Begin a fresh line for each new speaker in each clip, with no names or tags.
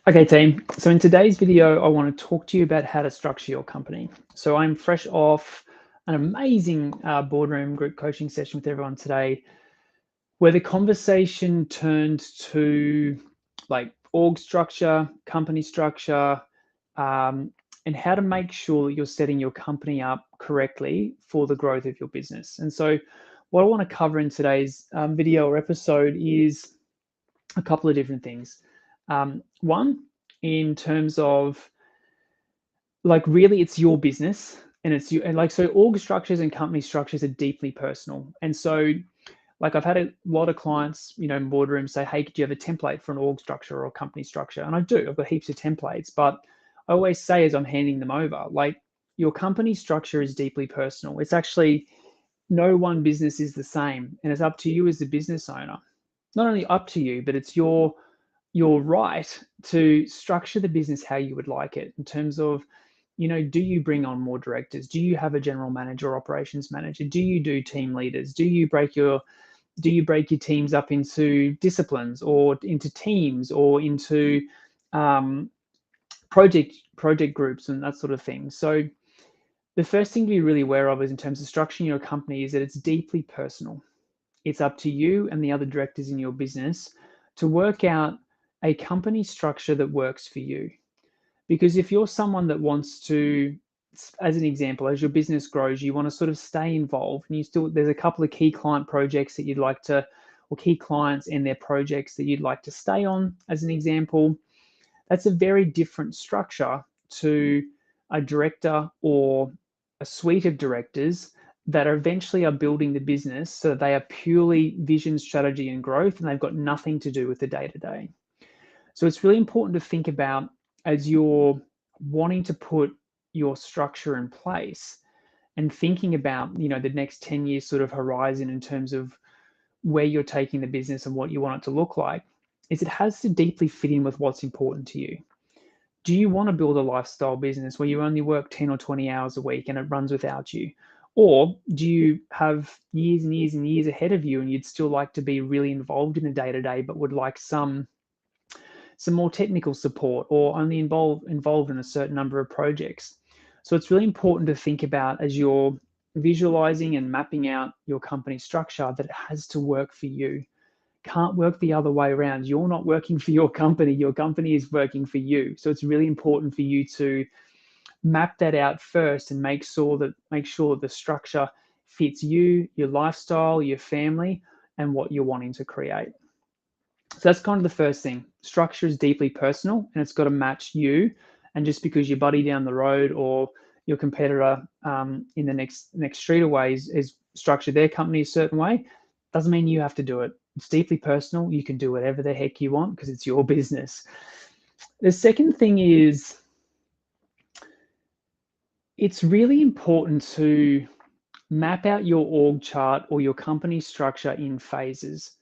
Okay, team. So in today's video, I want to talk to you about how to structure your company. So I'm fresh off an amazing boardroom group coaching session with everyone today, where the conversation turned to like org structure, company structure, um, and how to make sure that you're setting your company up correctly for the growth of your business. And so what I want to cover in today's video or episode is a couple of different things. One, in terms of like really it's your business and it's you, and like so org structures and company structures are deeply personal. And so like I've had a lot of clients, in boardrooms say, hey, could you have a template for an org structure or a company structure? And I do, I've got heaps of templates, but I always say as I'm handing them over, like your company structure is deeply personal. It's actually no one business is the same, and it's up to you as the business owner. Not only up to you, but it's your right to structure the business how you would like it in terms of, do you bring on more directors? Do you have a general manager or operations manager? Do you do team leaders? Do you break your teams up into disciplines or into teams or into um, project groups and that sort of thing? So the first thing to be really aware of is in terms of structuring your company is that it's deeply personal. It's up to you and the other directors in your business to work out a company structure that works for you. Because if you're someone that wants to, as an example, as your business grows, you want to sort of stay involved and there's a couple of key client projects that you'd like to, or key clients and their projects that you'd like to stay on, as an example, that's a very different structure to a director or a suite of directors that are eventually are building the business so that they are purely vision, strategy, and growth, and they've got nothing to do with the day to day. So it's really important to think about as you're wanting to put your structure in place and thinking about, the next 10 years sort of horizon in terms of where you're taking the business and what you want it to look like, is it has to deeply fit in with what's important to you. Do you want to build a lifestyle business where you only work 10 or 20 hours a week and it runs without you? Or do you have years and years and years ahead of you and you'd still like to be really involved in the day to day, but would like some more technical support or only involved in a certain number of projects? So it's really important to think about as you're visualizing and mapping out your company structure that it has to work for you. Can't work the other way around. You're not working for your company is working for you. So it's really important for you to map that out first and make sure that the structure fits you, your lifestyle, your family, and what you're wanting to create. So that's kind of the first thing. Structure is deeply personal and it's got to match you. And just because your buddy down the road or your competitor in the next street away is structured their company a certain way, doesn't mean you have to do it. It's deeply personal. You can do whatever the heck you want because it's your business. The second thing is it's really important to map out your org chart or your company structure in phases.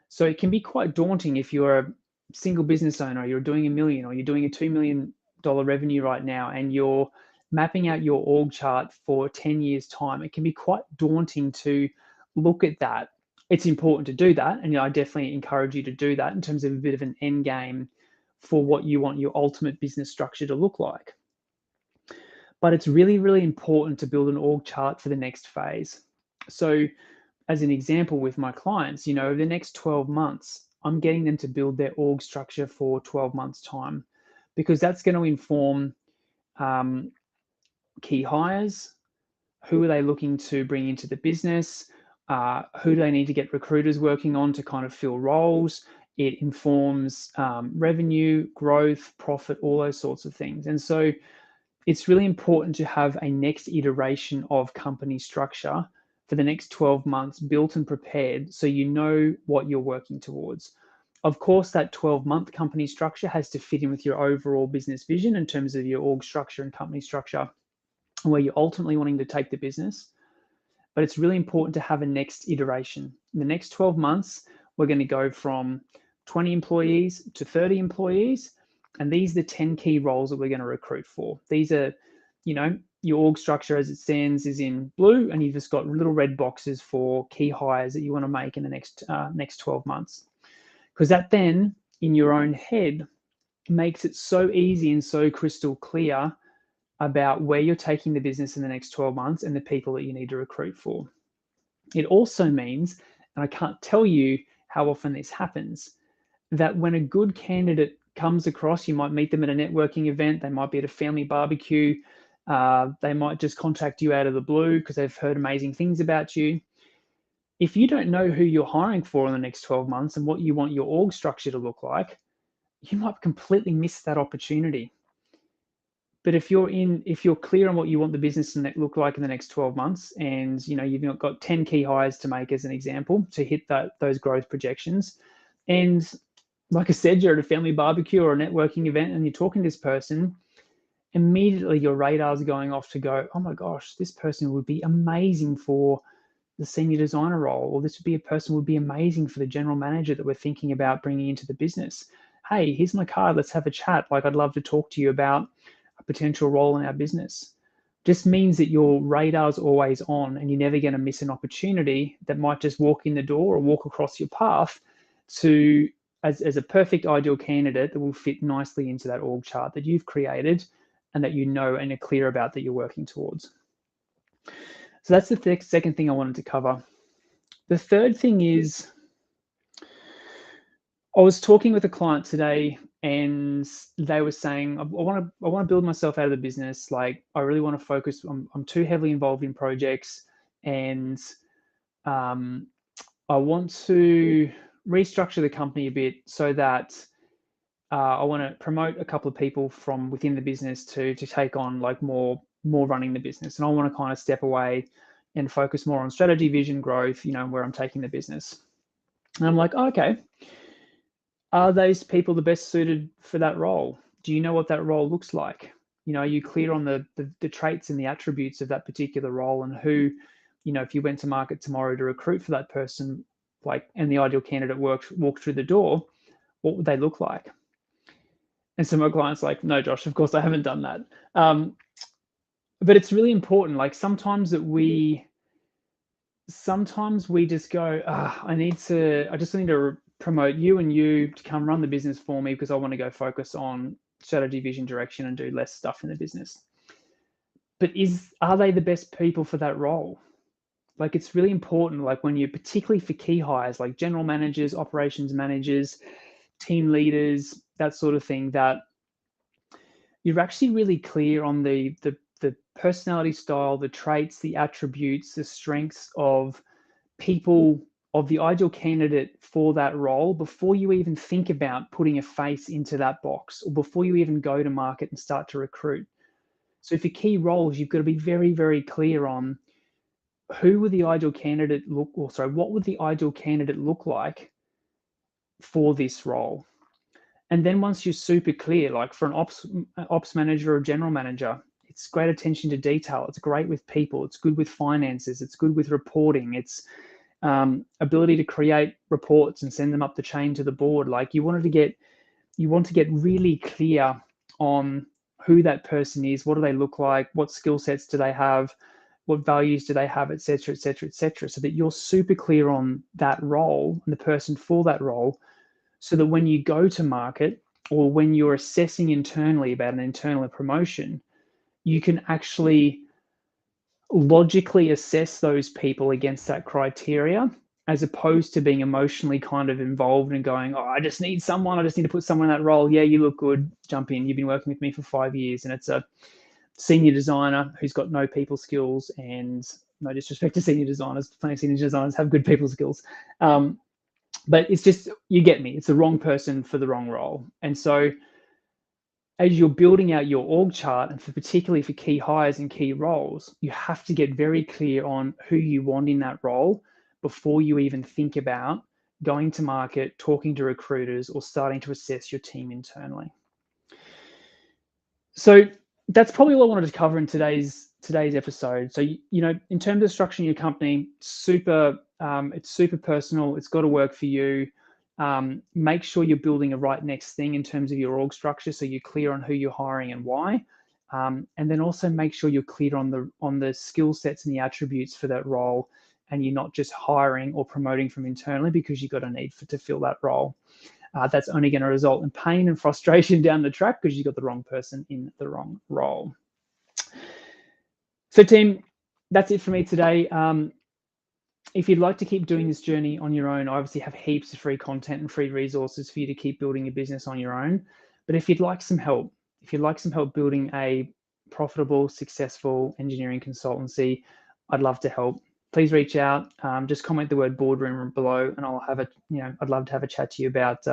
So it can be quite daunting if you're a single business owner, you're doing a million or you're doing a $2 million revenue right now, and you're mapping out your org chart for 10 years' time. It can be quite daunting to look at that. It's important to do that. And I definitely encourage you to do that in terms of a bit of an end game for what you want your ultimate business structure to look like. But it's really, really important to build an org chart for the next phase. So as an example with my clients, over the next 12 months, I'm getting them to build their org structure for 12 months' time because that's going to inform um, key hires. Who are they looking to bring into the business? Who do they need to get recruiters working on to kind of fill roles? It informs revenue, growth, profit, all those sorts of things. And so it's really important to have a next iteration of company structure for the next 12 months built and prepared so you know what you're working towards. Of course, that 12-month company structure has to fit in with your overall business vision in terms of your org structure and company structure, where you're ultimately wanting to take the business. But it's really important to have a next iteration. In the next 12 months, we're going to go from 20 employees to 30 employees. And these are the 10 key roles that we're going to recruit for. These are, your org structure as it stands is in blue, and you've just got little red boxes for key hires that you want to make in the next 12 months. Because that then, in your own head, makes it so easy and so crystal clear about where you're taking the business in the next 12 months and the people that you need to recruit for. It also means, and I can't tell you how often this happens, that when a good candidate comes across, you might meet them at a networking event, they might be at a family barbecue, they might just contact you out of the blue because they've heard amazing things about you. If you don't know who you're hiring for in the next 12 months and what you want your org structure to look like, you might completely miss that opportunity. But if you're clear on what you want the business to look like in the next 12 months, and you've got 10 key hires to make as an example to hit those growth projections, and like I said, you're at a family barbecue or a networking event and you're talking to this person, immediately your radars are going off to go, oh my gosh, this person would be amazing for the senior designer role, or this would be a person who would be amazing for the general manager that we're thinking about bringing into the business. Hey, here's my card, let's have a chat. Like, I'd love to talk to you about a potential role in our business. Just means that your radar's always on and you're never going to miss an opportunity that might just walk in the door or walk across your path to as a perfect ideal candidate that will fit nicely into that org chart that you've created and that you know and are clear about that you're working towards. So that's the second thing I wanted to cover. The third thing is, I was talking with a client today and they were saying, I want to build myself out of the business. Like, I really want to focus. I'm too heavily involved in projects, and I want to restructure the company a bit so that I want to promote a couple of people from within the business to take on like more running the business, and I want to kind of step away and focus more on strategy, vision, growth. Where I'm taking the business. And I'm like, oh, okay. Are those people the best suited for that role? Do you know what that role looks like? Are you clear on the traits and the attributes of that particular role, and who, if you went to market tomorrow to recruit for that person, like, and the ideal candidate walked through the door, what would they look like? And so my client's like, no, Josh, of course I haven't done that. But it's really important. Like, sometimes we just go, I just need to promote you and you to come run the business for me because I want to go focus on strategy, vision, direction, and do less stuff in the business. But are they the best people for that role? Like, it's really important, like when you, particularly for key hires, like general managers, operations managers, team leaders, that sort of thing, that you're actually really clear on the personality style, the traits, the attributes, the strengths of people, of the ideal candidate for that role before you even think about putting a face into that box, or before you even go to market and start to recruit. So for key roles, you've got to be very, very clear on what would the ideal candidate look like for this role. And then once you're super clear, like for an ops manager or general manager, it's great attention to detail. It's great with people. It's good with finances. It's good with reporting. It's ability to create reports and send them up the chain to the board. Like, you want to get really clear on who that person is. What do they look like? What skill sets do they have? What values do they have, et cetera, et cetera, et cetera, so that you're super clear on that role and the person for that role, so that when you go to market or when you're assessing internally about an internal promotion, you can actually logically assess those people against that criteria, as opposed to being emotionally kind of involved and going, oh, I just need to put someone in that role. Yeah, you look good, jump in. You've been working with me for 5 years, and it's a senior designer who's got no people skills. And no disrespect to senior designers, plenty of senior designers have good people skills. But it's just, you get me, it's the wrong person for the wrong role. And so as you're building out your org chart, and particularly for key hires and key roles, you have to get very clear on who you want in that role before you even think about going to market, talking to recruiters, or starting to assess your team internally. So that's probably all I wanted to cover in today's episode. So, in terms of structuring your company, it's super personal. It's got to work for you. Make sure you're building a right next thing in terms of your org structure, so you're clear on who you're hiring and why. And then also make sure you're clear on the skill sets and the attributes for that role, and you're not just hiring or promoting from internally because you've got a need to fill that role. that's only going to result in pain and frustration down the track because you've got the wrong person in the wrong role. So team, that's it for me today. If you'd like to keep doing this journey on your own, I obviously have heaps of free content and free resources for you to keep building your business on your own. But if you'd like some help, building a profitable, successful engineering consultancy, I'd love to help. Please reach out. Just comment the word boardroom below, and I'll have a, I'd love to have a chat to you about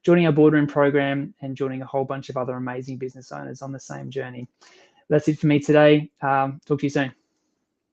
joining our boardroom program and joining a whole bunch of other amazing business owners on the same journey. That's it for me today. Talk to you soon.